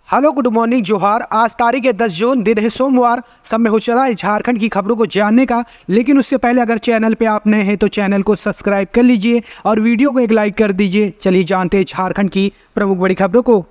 Hello, good morning, जोहार। आज तारीख है 10 जून, दिन है सोमवार। समय हो चला है झारखंड की खबरों को जानने का, लेकिन उससे पहले अगर चैनल पे आप नए हैं तो चैनल को सब्सक्राइब कर लीजिए और वीडियो को एक लाइक कर दीजिए। चलिए जानते हैं झारखंड की प्रमुख बड़ी खबरों को।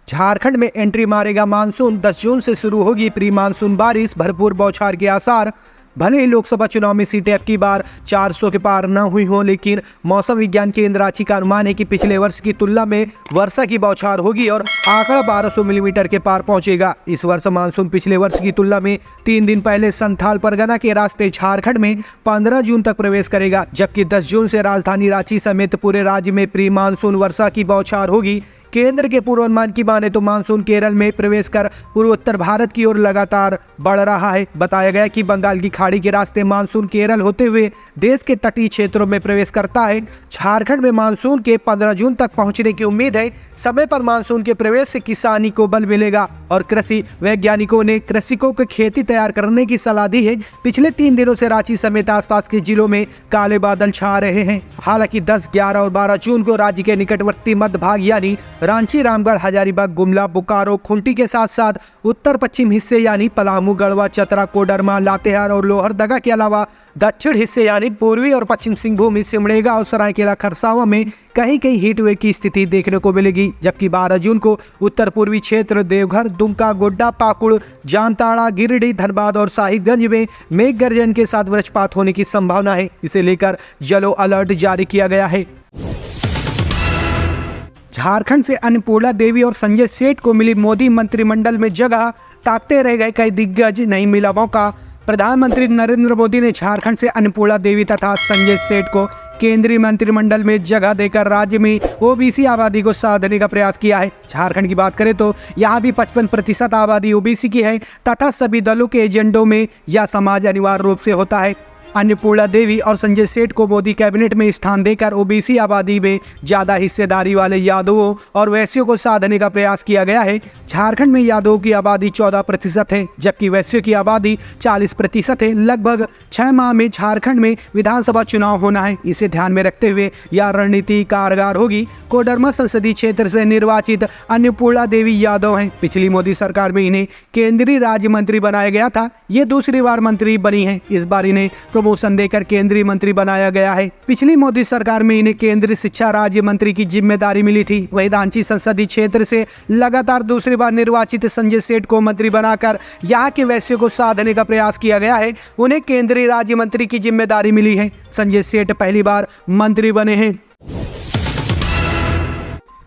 झारखंड में एंट्री मारेगा मानसून। 10 जून से शुरू होगी प्री मानसून बारिश, भरपूर बौछार के आसार। भले ही लोकसभा चुनाव में सीटें अब की बार 400 के पार न हुई हो, लेकिन मौसम विज्ञान केंद्र रांची का अनुमान है कि पिछले वर्ष की तुलना में वर्षा की बौछार होगी और आंकड़ा 1200 मिलीमीटर के पार पहुंचेगा। इस वर्ष मानसून पिछले वर्ष की तुलना में 3 दिन पहले संथाल परगना के रास्ते झारखंड में 15 जून तक प्रवेश करेगा, जबकि 10 जून से राजधानी रांची समेत पूरे राज्य में प्री मानसून वर्षा की बौछार होगी। केंद्र के पूर्वानुमान की माने तो मानसून केरल में प्रवेश कर पूर्वोत्तर भारत की ओर लगातार बढ़ रहा है। बताया गया कि बंगाल की खाड़ी के रास्ते मानसून केरल होते हुए देश के तटीय क्षेत्रों में प्रवेश करता है। झारखंड में मानसून के 15 जून तक पहुंचने की उम्मीद है। समय पर मानसून के प्रवेश से किसानी को बल मिलेगा और कृषि वैज्ञानिकों ने कृषकों को खेती तैयार करने की सलाह दी है। पिछले 3 दिनों से रांची समेत आसपास के जिलों में काले बादल छा रहे हैं। हालांकि 10, 11 और 12 जून को राज्य के निकटवर्ती मध्य भाग यानी रांची, रामगढ़, हजारीबाग, गुमला, बोकारो, खुंटी के साथ साथ उत्तर पश्चिम हिस्से यानी पलामू, गढ़वा, चतरा, कोडरमा, लातेहार और लोहरदगा के अलावा दक्षिण हिस्से यानी पूर्वी और पश्चिम सिंहभूम, सिमडेगा और सरायकेला खरसावां में कहीं कहीं हीट वेव की स्थिति देखने को मिलेगी। जबकि 12 जून को उत्तर पूर्वी क्षेत्र देवघर, दुमका, गोड्डा, पाकुड़, जामताड़ा, गिरिडीह, धनबाद और साहिबगंज में मेघ गर्जन के साथ वज्रपात होने की संभावना है। इसे लेकर येलो अलर्ट जारी किया गया है। झारखंड से अन्नपूर्णा देवी और संजय सेठ को मिली मोदी मंत्रिमंडल में जगह, ताकते रह गए कई दिग्गज, नहीं मिला मौका। प्रधानमंत्री नरेंद्र मोदी ने झारखंड से अन्नपूर्णा देवी तथा संजय सेठ को केंद्रीय मंत्रिमंडल में जगह देकर राज्य में ओबीसी आबादी को साधने का प्रयास किया है। झारखंड की बात करें तो यहाँ भी 55% आबादी ओबीसी की है तथा सभी दलों के एजेंडों में यह समाज अनिवार्य रूप से होता है। अन्नपूर्णा देवी और संजय सेठ को मोदी कैबिनेट में स्थान देकर ओबीसी आबादी में ज्यादा हिस्सेदारी वाले यादवों और वैश्यों को साधने का प्रयास किया गया है। झारखंड में यादवों की आबादी 14% है, जबकि वैश्यों की आबादी 40% है। लगभग 6 माह में झारखंड में विधानसभा चुनाव होना है। इसे ध्यान में रखते हुए यह रणनीति कारगर होगी। कोडरमा संसदीय क्षेत्र से निर्वाचित अन्नपूर्णा देवी यादव हैं। पिछली मोदी सरकार में इन्हें केंद्रीय राज्य मंत्री बनाया गया था। ये दूसरी बार मंत्री बनी है। इस बार इन्हें प्रमोशन देकर केंद्रीय मंत्री बनाया गया है। पिछली मोदी सरकार में इन्हें केंद्रीय शिक्षा राज्य मंत्री की जिम्मेदारी मिली थी। वहीं रांची संसदीय क्षेत्र से लगातार दूसरी बार निर्वाचित संजय सेठ को मंत्री बनाकर यहाँ के वैश्यों को साधने का प्रयास किया गया है। उन्हें केंद्रीय राज्य मंत्री की जिम्मेदारी मिली है। संजय सेठ पहली बार मंत्री बने हैं।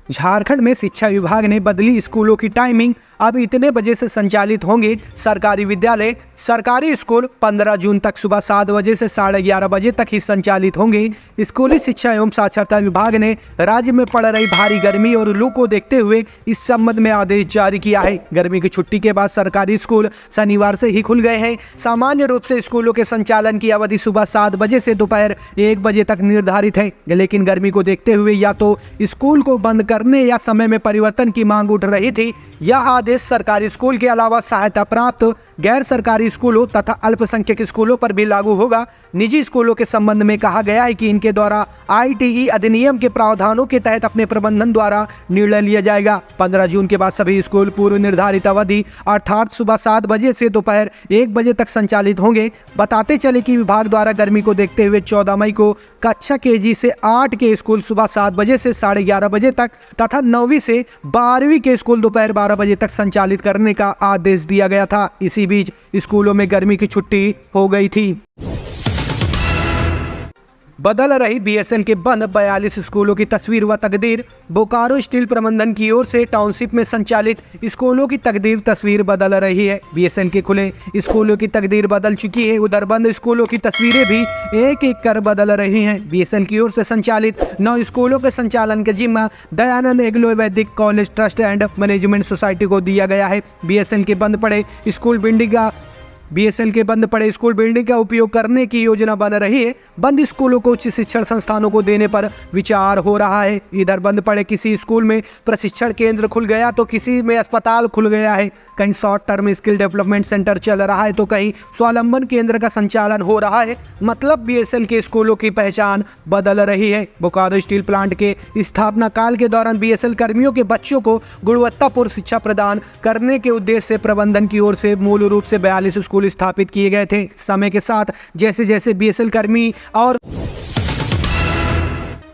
झारखंड में शिक्षा विभाग ने बदली स्कूलों की टाइमिंग। अब इतने बजे से संचालित होंगे सरकारी विद्यालय। सरकारी स्कूल 15 जून तक सुबह 7 बजे से 11:30 बजे तक ही संचालित होंगे। स्कूली शिक्षा एवं साक्षरता विभाग ने राज्य में पड़ रही भारी गर्मी और लू को देखते हुए इस संबंध में आदेश जारी किया है। गर्मी की छुट्टी के बाद सरकारी स्कूल शनिवार से ही खुल गए हैं। सामान्य रूप से स्कूलों के संचालन की अवधि सुबह 7 बजे से दोपहर 1 बजे तक निर्धारित है, लेकिन गर्मी को देखते हुए या तो स्कूल को बंद करने या समय में परिवर्तन की मांग उठ रही थी। यह आदेश सरकारी स्कूल के अलावा सहायता प्राप्त गैर सरकारी स्कूलों तथा अल्पसंख्यक स्कूलों पर भी लागू होगा। निजी स्कूलों के संबंध में कहा गया है कि इनके द्वारा आईटीई अधिनियम के प्रावधानों के तहत अपने प्रबंधन द्वारा निर्णय लिया जाएगा। 15 जून के बाद सभी स्कूल पूर्व निर्धारित अवधि अर्थात सुबह 7 बजे से दोपहर 1 बजे तक संचालित होंगे। बताते चले कि विभाग द्वारा गर्मी को देखते हुए 14 मई को कक्षा केजी से 8 के स्कूल सुबह 7 बजे से 11:30 बजे तक तथा 9वीं से 12वीं के स्कूल दोपहर 12 बजे तक संचालित करने का आदेश दिया गया था। इसी बीच स्कूलों में गर्मी की छुट्टी हो गई थी। बदल रही बीएसएन के बंद 42 स्कूलों की तस्वीर व तकदीर। बोकारो स्टील प्रबंधन की ओर से टाउनशिप में संचालित स्कूलों की तस्वीर बदल रही है। बीएसएन के खुले स्कूलों की तकदीर बदल चुकी है, उधर बंद स्कूलों की तस्वीरें भी एक एक कर बदल रही हैं। बीएसएन की ओर से संचालित 9 स्कूलों के संचालन का जिम्मा दयानंद एग्लो वैदिक college trust and management society को दिया गया है। बीएसएन के बंद पड़े स्कूल बिंडिगा, बीएसएल के बंद पड़े स्कूल बिल्डिंग का उपयोग करने की योजना बन रही है। बंद स्कूलों को उच्च शिक्षण संस्थानों को देने पर विचार हो रहा है। इधर बंद पड़े किसी स्कूल में प्रशिक्षण केंद्र खुल गया तो किसी में अस्पताल खुल गया है। कहीं short term skill development centre चल रहा है तो कहीं स्वावलंबन केंद्र का संचालन हो रहा है। मतलब बीएसएल के स्कूलों की पहचान बदल रही है। बोकारो स्टील प्लांट के स्थापना काल के दौरान बीएसएल कर्मियों के बच्चों को गुणवत्तापूर्ण शिक्षा प्रदान करने के उद्देश्य से प्रबंधन की ओर से मूल रूप से 42 स्कूल स्थापित किए गए थे। समय के साथ जैसे जैसे बीएसएल कर्मी और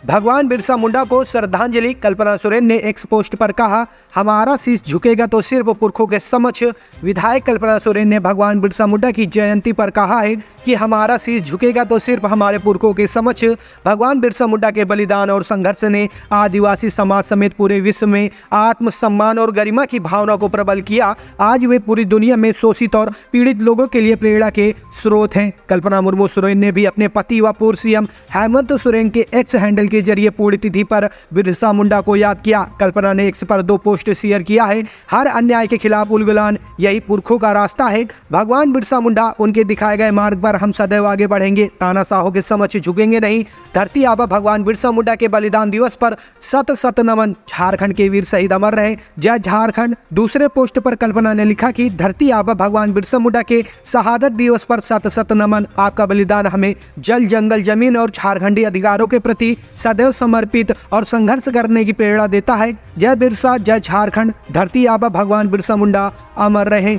भगवान बिरसा मुंडा को श्रद्धांजलि, कल्पना सोरेन ने एक्स पोस्ट पर कहा, हमारा शीश झुकेगा तो सिर्फ पुरखों के समक्ष। विधायक कल्पना सोरेन ने भगवान बिरसा मुंडा की जयंती पर कहा है कि हमारा शीश झुकेगा तो सिर्फ हमारे पुरखों के समक्ष। भगवान बिरसा मुंडा के बलिदान और संघर्ष ने आदिवासी समाज समेत पूरे विश्व में आत्मसम्मान और गरिमा की भावना को प्रबल किया। आज वे पूरी दुनिया में शोषित और पीड़ित लोगों के लिए प्रेरणा के स्रोत हैं। कल्पना मुर्मू सोरेन ने भी अपने पति व पूर्व सीएम हेमंत सोरेन के एक्स हैंडल के जरिए पुण्यतिथि पर बिरसा मुंडा को याद किया। कल्पना ने एक्स पर 2 पोस्ट शेयर किया है। हर अन्याय के खिलाफ उलगुलान यही पुरखों का रास्ता है। भगवान बिरसा मुंडा उनके दिखाए गए मार्ग पर हम सदैव आगे बढ़ेंगे, तानाशाहों के समक्ष झुकेंगे नहीं। धरती आबा भगवान बिरसा मुंडा के बलिदान दिवस पर सत सत नमन। झारखंड के वीर शहीद अमर रहे, जय झारखंड। दूसरे पोस्ट पर कल्पना ने लिखा कि धरती आबा भगवान बिरसा मुंडा के शहादत दिवस पर सत सत नमन। आपका बलिदान हमें जल, जंगल, जमीन और झारखंडी अधिकारों के प्रति सदैव समर्पित और संघर्ष करने की प्रेरणा देता है। जय बिरसा, जय झारखंड। धरती आबा भगवान बिरसा मुंडा अमर रहे।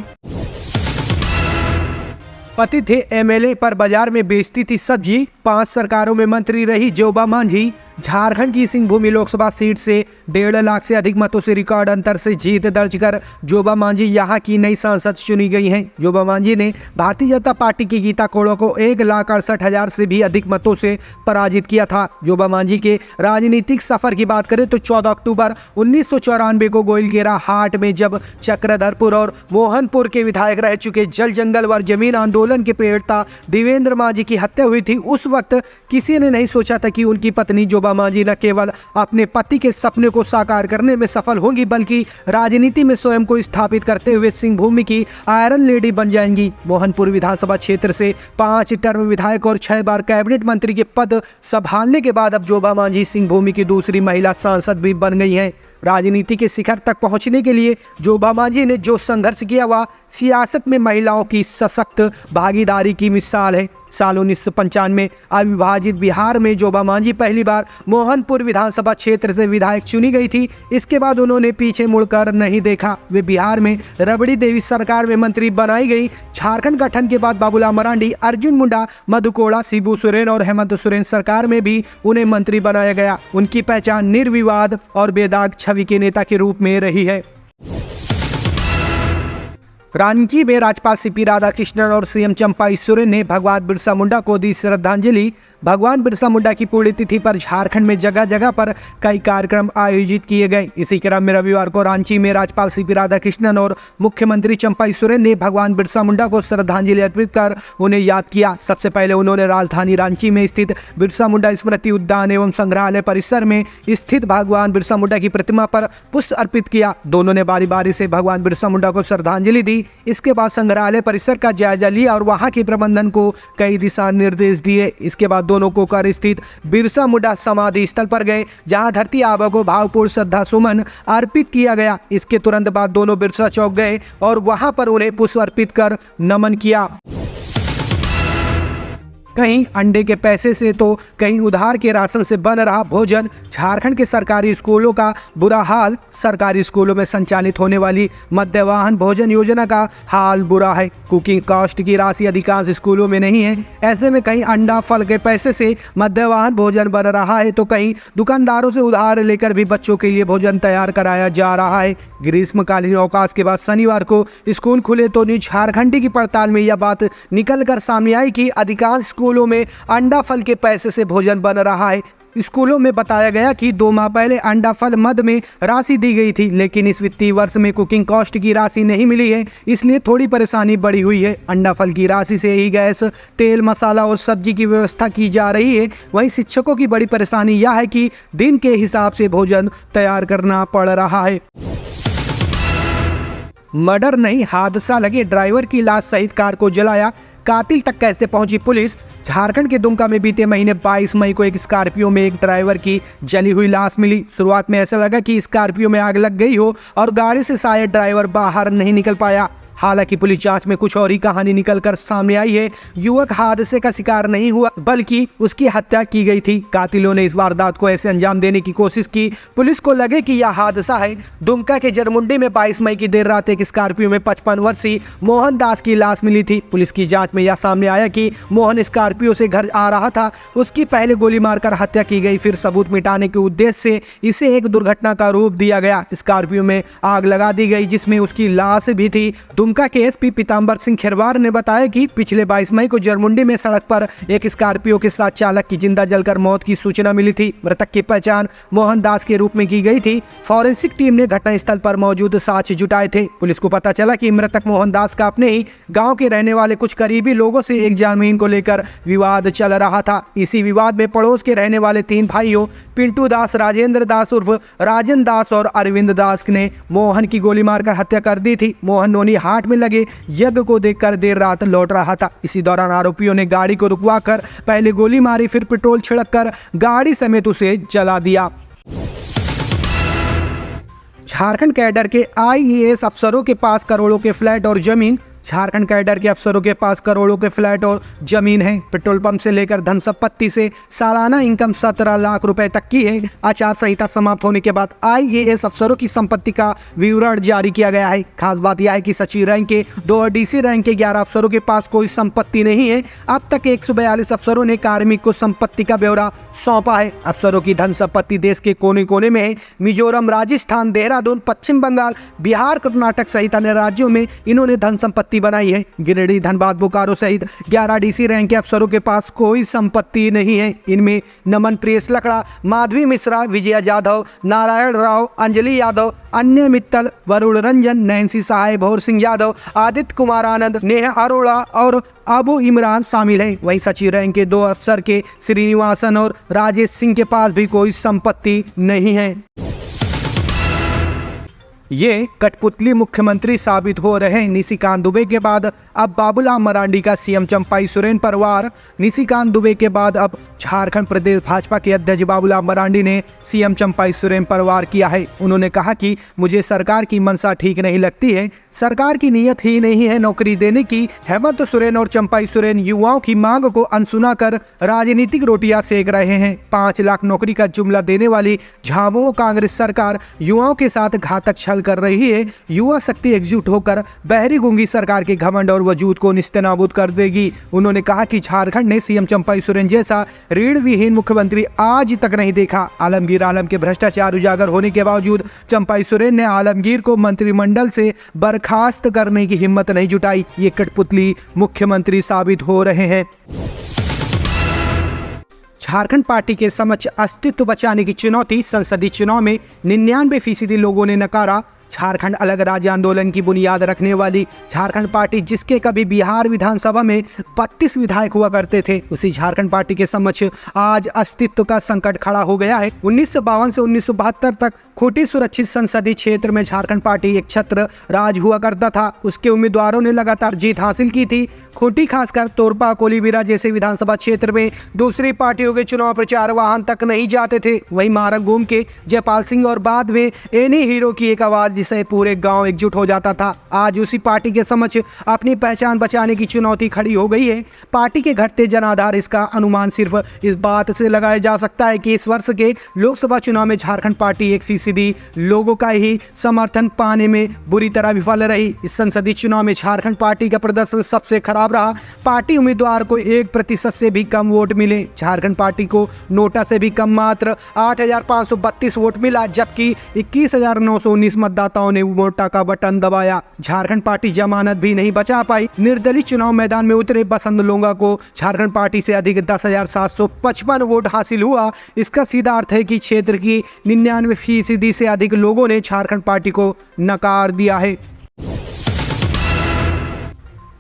पति थे एमएलए पर बाजार में बेचती थी सब्जी। 5 सरकारों में मंत्री रही जोबा मांझी। झारखंड की सिंहभूमि लोकसभा सीट से 1.5 लाख से अधिक मतों से रिकॉर्ड अंतर से जीत दर्ज कर जोबा मांझी यहां की नई सांसद चुनी गई हैं। जोबा मांझी ने भारतीय जनता पार्टी की गीता कोड़ो को 1,68,000 से भी अधिक मतों से पराजित किया था। जोबा मांझी के राजनीतिक सफर की बात करें तो 14 अक्टूबर 1994 को गोइलकेरा हाट में जब चक्रधरपुर और मोहनपुर के विधायक रह चुके जल, जंगल व जमीन आंदोलन के प्रेरता देवेंद्र मांझी की हत्या हुई थी। उस वक्त किसी ने नहीं सोचा था कि उनकी पत्नी जोबा मांझी न केवल अपने पति के सपने को साकार करने में सफल होंगी बल्कि राजनीति में स्वयं को स्थापित करते हुए सिंहभूमि की आयरन लेडी बन जाएंगी। मोहनपुर विधानसभा क्षेत्र से 5 टर्म विधायक और 6 बार कैबिनेट मंत्री के पद संभालने के बाद अब जोबा मांझी सिंहभूमि की दूसरी महिला सांसद भी बन गई हैं। राजनीति के शिखर तक पहुंचने के लिए जोबा मांझी ने जो संघर्ष किया वह सियासत में महिलाओं की सशक्त भागीदारी की मिसाल है। साल 1995 में अविभाजित बिहार में जोबा मांझी पहली बार मोहनपुर विधानसभा क्षेत्र से विधायक चुनी गई थी। इसके बाद उन्होंने पीछे मुड़कर नहीं देखा। वे बिहार में रबड़ी देवी सरकार में मंत्री बनाई गई। झारखंड गठन के बाद बाबूलाल मरांडी, अर्जुन मुंडा, मधु कोड़ा, शिबू सोरेन और हेमंत सोरेन सरकार में भी उन्हें मंत्री बनाया गया। उनकी पहचान निर्विवाद और बेदाग छवि के नेता के रूप में रही है। रांची में राज्यपाल सीपी राधाकृष्णन और सीएम चंपाई सोरेन ने भगवान बिरसा मुंडा को दी श्रद्धांजलि। भगवान बिरसा मुंडा की पुण्यतिथि पर झारखंड में जगह जगह पर कई कार्यक्रम आयोजित किए गए। इसी क्रम में रविवार को रांची में राज्यपाल सीपी राधाकृष्णन और मुख्यमंत्री चंपाई सोरेन ने भगवान बिरसा मुंडा को श्रद्धांजलि अर्पित कर उन्हें याद किया। सबसे पहले उन्होंने राजधानी रांची में स्थित बिरसा मुंडा स्मृति उद्यान एवं संग्रहालय परिसर में स्थित भगवान बिरसा मुंडा की प्रतिमा पर पुष्प अर्पित किया। दोनों ने बारी बारी से भगवान बिरसा मुंडा को श्रद्धांजलि दी। इसके बाद संग्रहालय परिसर का जायजा लिया और वहां के प्रबंधन को कई दिशा निर्देश दिए। इसके बाद दोनों कोकर स्थित बिरसा मुंडा समाधि स्थल पर गए, जहां धरती आबा को भावपूर्ण श्रद्धा सुमन अर्पित किया गया। इसके तुरंत बाद दोनों बिरसा चौक गए और वहां पर उन्हें पुष्प अर्पित कर नमन किया। कहीं अंडे के पैसे से तो कहीं उधार के राशन से बन रहा भोजन। झारखंड के सरकारी स्कूलों का बुरा हाल। सरकारी स्कूलों में संचालित होने वाली मध्याह्न भोजन योजना का हाल बुरा है। कुकिंग कॉस्ट की राशि अधिकांश स्कूलों में नहीं है। ऐसे में कहीं अंडा फल के पैसे से मध्याह्न भोजन बन रहा है तो कहीं दुकानदारों से उधार लेकर भी बच्चों के लिए भोजन तैयार कराया जा रहा है। ग्रीष्मकालीन अवकाश के बाद शनिवार को स्कूल खुले तो न्यूज झारखंडी की पड़ताल में यह बात निकल कर सामने आई कि अधिकांश स्कूलों में अंडा फल के पैसे से भोजन बन रहा है। स्कूलों में बताया गया कि 2 माह पहले अंडा फल मद में राशि दी गई थी, लेकिन इस वित्तीय वर्ष में कुकिंग कॉस्ट की राशि नहीं मिली है, इसलिए थोड़ी परेशानी बढ़ी हुई है। अंडा फल की राशि से ही गैस, तेल, मसाला और सब्जी की व्यवस्था की जा रही है। वहीं शिक्षकों की बड़ी परेशानी यह है कि दिन के हिसाब से भोजन तैयार करना पड़ रहा है। मर्डर नहीं हादसा लगे, ड्राइवर की लाश सहित कार को जलाया, कातिल तक कैसे पहुंची पुलिस। झारखंड के दुमका में बीते महीने 22 मई को एक स्कॉर्पियो में एक ड्राइवर की जली हुई लाश मिली। शुरुआत में ऐसा लगा कि स्कॉर्पियो में आग लग गई हो और गाड़ी से शायद ड्राइवर बाहर नहीं निकल पाया। हालांकि पुलिस जांच में कुछ और ही कहानी निकलकर सामने आई है। युवक हादसे का शिकार नहीं हुआ बल्कि उसकी हत्या की गई थी। कातिलों ने इस वारदात को ऐसे अंजाम देने की कोशिश की पुलिस को लगे कि यह हादसा है। दुमका के जरमुंडी में 22 मई की देर रात एक स्कॉर्पियो में 55 वर्षीय मोहन दास की लाश मिली थी। पुलिस की जांच में यह सामने आया कि मोहन स्कॉर्पियो से घर आ रहा था, उसकी पहले गोली मारकर हत्या की गई, फिर सबूत मिटाने के उद्देश्य से इसे एक दुर्घटना का रूप दिया गया। स्कॉर्पियो में आग लगा दी गई जिसमें उसकी लाश भी थी। दुमका के एसपी पीतांबर सिंह खिरवार ने बताया कि पिछले 22 मई को जरमुंडी में सड़क पर एक स्कॉर्पियो के साथ चालक की जिंदा जलकर मौत की सूचना मिली थी। मृतक की पहचान मोहन दास के रूप में की गई थी। फॉरेंसिक टीम ने घटनास्थल पर मौजूद साक्ष्य जुटाए थे। पुलिस को पता चला कि मृतक मोहन दास का अपने ही गांव के रहने वाले कुछ करीबी लोगों से एक जमीन को लेकर विवाद चल रहा था। इसी विवाद में पड़ोस के रहने वाले 3 भाइयों पिंटू दास, राजेंद्र दास उर्फ राजन दास और अरविंद दास ने मोहन की गोली मारकर हत्या कर दी थी। मोहन नोनी हाट में लगे यज्ञ को देखकर देर रात लौट रहा था। इसी दौरान आरोपियों ने गाड़ी को रुकवाकर पहले गोली मारी, फिर पेट्रोल छिड़ककर गाड़ी समेत उसे जला दिया। झारखंड कैडर के आईएएस अफसरों के पास करोड़ों के फ्लैट और जमीन। झारखंड कैडर के अफसरों के पास करोड़ों के फ्लैट और जमीन है। पेट्रोल पंप से लेकर धन संपत्ति से सालाना इनकम 17 लाख रुपए तक की है। आचार संहिता समाप्त होने के बाद आईएएस अफसरों की संपत्ति का विवरण जारी किया गया है। खास बात यह है कि सचिव रैंक के 2 और डीसी रैंक के 11 अफसरों के पास कोई संपत्ति नहीं है। अब तक 142 अफसरों ने कार्मिक को संपत्ति का ब्यौरा सौंपा है। अफसरों की धन संपत्ति देश के कोने कोने में है। मिजोरम, राजस्थान, देहरादून, पश्चिम बंगाल, बिहार, कर्नाटक सहित अन्य राज्यों में इन्होंने धन संपत्ति बनाई है। गिरिडीह, धनबाद, बोकारो सहित 11 डीसी रैंक के अफसरों के पास कोई संपत्ति नहीं है। इनमें नमन प्रियस लकड़ा, माधवी मिश्रा, विजया जाधव, नारायण राव, अंजलि यादव, अन्य मित्तल, वरुण रंजन, नैन्सी सहाय, भौर सिंह यादव, आदित्य कुमार आनंद, नेहा अरोड़ा और अबू इमरान शामिल हैं। वहीं सचिव रैंक के 2 अफसर के श्रीनिवासन और राजेश सिंह के पास भी कोई संपत्ति नहीं है। ये कठपुतली मुख्यमंत्री साबित हो रहे निशिकांत दुबे के बाद अब बाबूलाल मरांडी का सीएम चंपाई सोरेन परिवार। निशिकांत दुबे के बाद अब झारखंड प्रदेश भाजपा के अध्यक्ष बाबूलाल मरांडी ने सीएम चंपाई सोरेन परिवार किया है। उन्होंने कहा कि मुझे सरकार की मंशा ठीक नहीं लगती है, सरकार की नीयत ही नहीं है नौकरी देने की। हेमंत सोरेन और चंपाई सोरेन युवाओं की मांग को अनसुना कर राजनीतिक रोटियां सेक रहे हैं। 5 लाख नौकरी का जुमला देने वाली झाबुआ कांग्रेस सरकार युवाओं के साथ घातक छल कर रही है। युवा शक्ति एकजुट होकर बहरी गूंगी सरकार के घमंड और वजूद को निस्तेनाबूद कर देगी। उन्होंने कहा कि झारखंड ने सीएम चंपाई सोरेन जैसा ऋण विहीन मुख्यमंत्री आज तक नहीं देखा। आलमगीर आलम के भ्रष्टाचार उजागर होने के बावजूद चंपाई सोरेन ने आलमगीर को मंत्रिमंडल से बर्खास्त करने की हिम्मत नहीं जुटाई। ये कठपुतली मुख्यमंत्री साबित हो रहे हैं। झारखंड पार्टी के समक्ष अस्तित्व बचाने की चुनौती। संसदीय चुनाव में 99% लोगों ने नकारा। झारखंड अलग राज्य आंदोलन की बुनियाद रखने वाली झारखंड पार्टी, जिसके कभी बिहार विधानसभा में 32 विधायक हुआ करते थे, उसी झारखंड पार्टी के समक्ष आज अस्तित्व का संकट खड़ा हो गया है। 1952 से 1972 तक खूंटी सुरक्षित संसदीय क्षेत्र में झारखंड पार्टी एक छत्र राज हुआ करता था। उसके उम्मीदवारों ने लगातार जीत हासिल की थी। खूंटी खासकर तोरपा, कोलीबिरा जैसे विधानसभा क्षेत्र में दूसरी पार्टियों के चुनाव प्रचार वाहन तक नहीं जाते थे। वहीं मारंगूम के जयपाल सिंह और बाद में एनी हीरो की एक आवाज जिससे पूरे गांव एकजुट हो जाता था, आज उसी पार्टी के समक्ष अपनी पहचान बचाने की चुनौती खड़ी हो गई है। पार्टी के घटते जनाधार, इसका अनुमान सिर्फ इस बात से लगाया जा सकता है कि इस वर्ष के लोकसभा चुनाव में झारखंड पार्टी 1% लोगों का ही समर्थन पाने में बुरी तरह विफल रही। इस संसदीय चुनाव में झारखंड पार्टी का प्रदर्शन सबसे खराब रहा। पार्टी उम्मीदवार को 1% से भी कम वोट मिले। झारखंड पार्टी को नोटा से भी कम मात्र 8,532 वोट मिला, जबकि 21,919 मतदाताओं ने नोटा का बटन दबाया। झारखंड पार्टी जमानत भी नहीं बचा पाई। निर्दलीय चुनाव मैदान में उतरे बसंत लोंगा को झारखंड पार्टी से अधिक 10,755 वोट हासिल हुआ। इसका सीधा अर्थ है कि क्षेत्र की 99% से अधिक लोगों ने झारखंड पार्टी को नकार दिया है।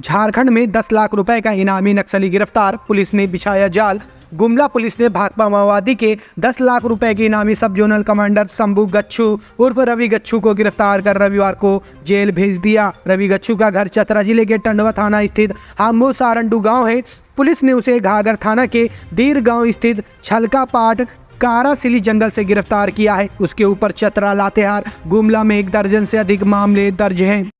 झारखंड में 10 लाख रुपए का इनामी नक्सली गिरफ्तार, पुलिस ने बिछाया जाल। गुमला पुलिस ने भाकपा माओवादी के 10 लाख रुपए के इनामी सब जोनल कमांडर शंभू गच्छू उर्फ रवि गच्छू को गिरफ्तार कर रविवार को जेल भेज दिया। रवि गच्छू का घर चतरा जिले के टंडवा थाना स्थित हामू सारंडू गांव है। पुलिस ने उसे घाघर थाना के दीर गांव स्थित छलका पाट कारासिली जंगल से गिरफ्तार किया है। उसके ऊपर चतरा, लातेहार, गुमला में 1 दर्जन से अधिक मामले दर्ज हैं।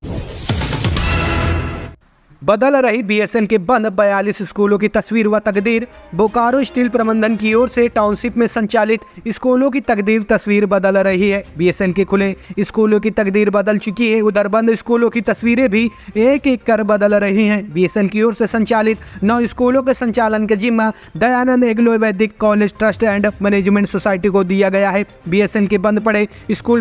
बदल रही बीएसएल के बंद 42 स्कूलों की तस्वीर व तकदीर। बोकारो स्टील प्रबंधन की ओर से टाउनशिप में संचालित स्कूलों की तस्वीर बदल रही है। बीएसएल के खुले स्कूलों की तकदीर बदल चुकी है, उधर बंद स्कूलों की तस्वीरें भी एक एक कर बदल रही हैं। बीएसएल की ओर से संचालित 9 स्कूलों के संचालन का जिम्मा दयानंद एग्लो वैदिक college trust and management society को दिया गया है। बीएसएल के बंद पड़े स्कूल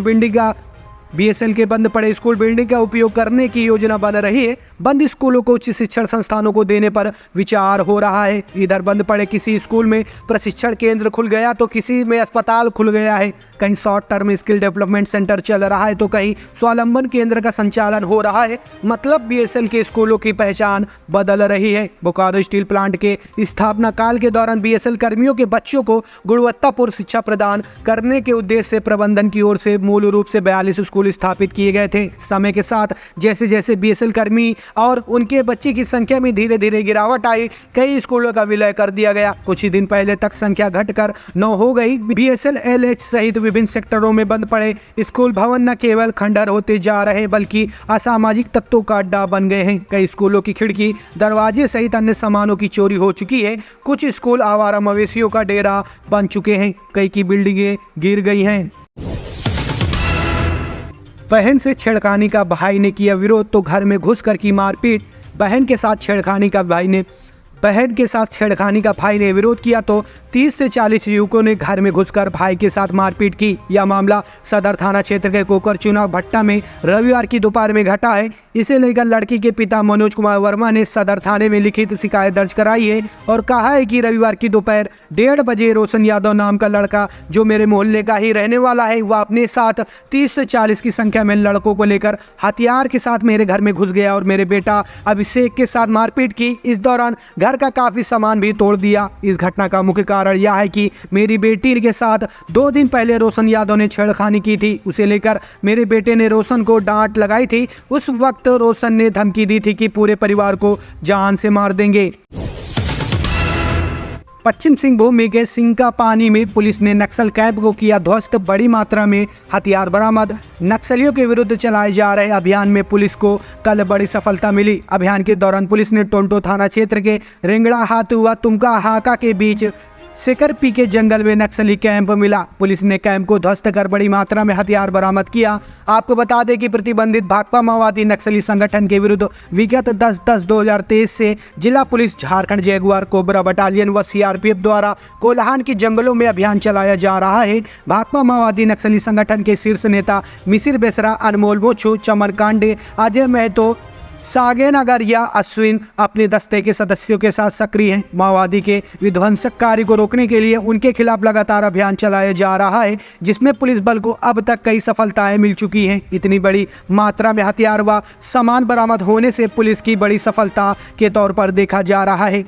बिल्डिंग का उपयोग करने की योजना बन रही है। बंद स्कूलों को उच्च शिक्षण संस्थानों को देने पर विचार हो रहा है। इधर बंद पड़े किसी स्कूल में प्रशिक्षण केंद्र खुल गया तो किसी में अस्पताल खुल गया है। कहीं short term skill development centre चल रहा है तो कहीं स्वावलंबन केंद्र का संचालन हो रहा है। मतलब बीएसएल के स्कूलों की पहचान बदल रही है। बोकारो स्टील प्लांट के स्थापना काल के दौरान बीएसएल कर्मियों के बच्चों को गुणवत्तापूर्ण शिक्षा प्रदान करने के उद्देश्य से प्रबंधन की ओर से मूल रूप से 42 स्कूल स्थापित किए गए थे। समय के साथ जैसे जैसे बीएसएल कर्मी और उनके बच्चे की संख्या में धीरे धीरे गिरावट आई, कई स्कूलों का विलय कर दिया गया। कुछ ही दिन पहले तक संख्या घटकर 9 हो गई। बीएसएल एलएच सहित विभिन्न सेक्टरों में बंद पड़े स्कूल भवन न केवल खंडहर होते जा रहे बल्कि असामाजिक तत्वों का अड्डा बन गए हैं। कई स्कूलों की खिड़की, दरवाजे सहित अन्य सामानों की चोरी हो चुकी है। कुछ स्कूल आवारा मवेशियों का डेरा बन चुके हैं। कई की बिल्डिंगें गिर गई हैं। बहन से छेड़खानी का भाई ने किया विरोध तो घर में घुसकर की मारपीट। बहन के साथ छेड़खानी का भाई ने विरोध किया तो 30 से 40 युवकों ने घर में घुसकर भाई के साथ मारपीट की। यह मामला सदर थाना क्षेत्र के कोकर चुनाव भट्टा में रविवार की दोपहर में घटा है। इसे लेकर लड़की के पिता मनोज कुमार वर्मा ने सदर थाने में लिखित शिकायत दर्ज कराई है और कहा है कि रविवार की दोपहर 1:30 बजे रोशन यादव नाम का लड़का जो मेरे मोहल्ले का ही रहने वाला है, वह अपने साथ 30 से 40 की संख्या में लड़कों को लेकर हथियार के साथ मेरे घर में घुस गया और मेरे बेटा अभिषेक के साथ मारपीट की। इस दौरान घर का काफी सामान भी तोड़ दिया। इस घटना का मुख्य कारण यह है कि मेरी बेटी के साथ 2 दिन पहले रोशन यादव ने छेड़खानी की थी। उसे लेकर मेरे बेटे ने रोशन को डांट लगाई थी। उस वक्त रोशन ने धमकी दी थी कि पूरे परिवार को जान से मार देंगे। पश्चिम सिंहभूम के सिंका पानी में पुलिस ने नक्सल कैंप को किया ध्वस्त। बड़ी मात्रा में हथियार बरामद। नक्सलियों के विरुद्ध चलाए जा रहे अभियान में पुलिस को कल बड़ी सफलता मिली। अभियान के दौरान पुलिस ने टोंटो थाना क्षेत्र के रेंगड़ा हाथू व तुमका हाका के बीच सिकरपी के जंगल में नक्सली कैंप मिला। पुलिस ने कैंप को ध्वस्त कर बड़ी मात्रा में हथियार बरामद किया। आपको बता दें कि प्रतिबंधित भाकपा माओवादी नक्सली संगठन के विरुद्ध विगत 10/10/2023 से जिला police, Jharkhand Jaguar, cobra battalion व सीआरपीएफ द्वारा कोल्हान के जंगलों में अभियान चलाया जा रहा है। भाकपा माओवादी नक्सली संगठन के शीर्ष नेता मिसिर बेसरा, अनमोल मोछू, चमन कांडे, अजय महतो, सागेन अगरिया, अश्विन अपने दस्ते के सदस्यों के साथ सक्रिय हैं। माओवादी के विध्वंसक कार्य को रोकने के लिए उनके खिलाफ लगातार अभियान चलाया जा रहा है, जिसमें पुलिस बल को अब तक कई सफलताएं मिल चुकी हैं। इतनी बड़ी मात्रा में हथियार व सामान बरामद होने से पुलिस की बड़ी सफलता के तौर पर देखा जा रहा है।